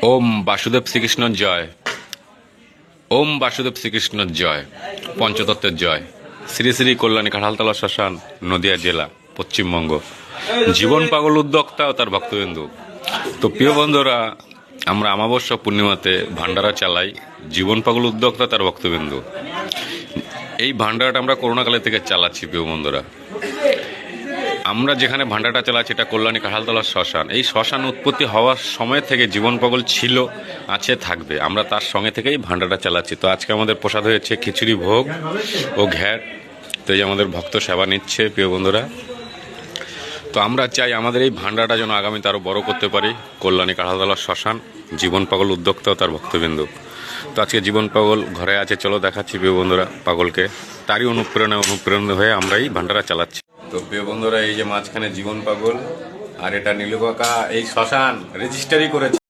ওম বাসুদেব শ্রীকৃষ্ণর জয়। ওম বাসুদেব শ্রীকৃষ্ণর জয়। পঞ্চতত্ত্বের জয়। শ্রী শ্রী কল্যাণী কাঁঠালতলা শ্মশান, নদিয়া জেলা, পশ্চিমবঙ্গ। জীবন পাগল উদ্যোক্তা ও তার ভক্তবিন্দু। তো প্রিয় বন্ধুরা, আমরা অমাবস্যা পূর্ণিমাতে ভান্ডারা চালাই। জীবন পাগল উদ্যোক্তা তার ভক্তবিন্দু। এই ভান্ডারাটা আমরা করোনাকালে থেকে চালাচ্ছি প্রিয় বন্ধুরা। আমরা যেখানে ভান্ডারটা চালাচ্ছি এটা কল্যাণী কাঁঠালতলার শ্মশান। এই শ্মশান উৎপত্তি হওয়ার সময় থেকে জীবন পাগল ছিল, আছে, থাকবে। আমরা তার সঙ্গে থেকেই ভান্ডারটা চালাচ্ছি। তো আজকে আমাদের প্রসাদ হয়েছে খিচুড়ি ভোগ ও ঘ্যাট। তো এই যে আমাদের ভক্ত সেবা নিচ্ছে প্রিয় বন্ধুরা। তো আমরা চাই আমাদের এই ভান্ডারটা যেন আগামীতে আরও বড় করতে পারি। কল্যাণী কাঁঠালতলার শ্মশান, জীবন পাগল উদ্যোক্তা ও তার ভক্তবিন্দু। তো আজকে জীবন পাগল ঘরে আছে, চলো দেখাচ্ছি প্রিয় বন্ধুরা পাগলকে। তারই অনুপ্রেরণা হয়ে আমরা এই ভান্ডারা চালাচ্ছি। তো প্রিয় বন্ধুরা, এই যে মাঝখানে জীবন পাগল আর এটা নীলু কাকা এই শ্মশান রেজিস্টারি করেছে।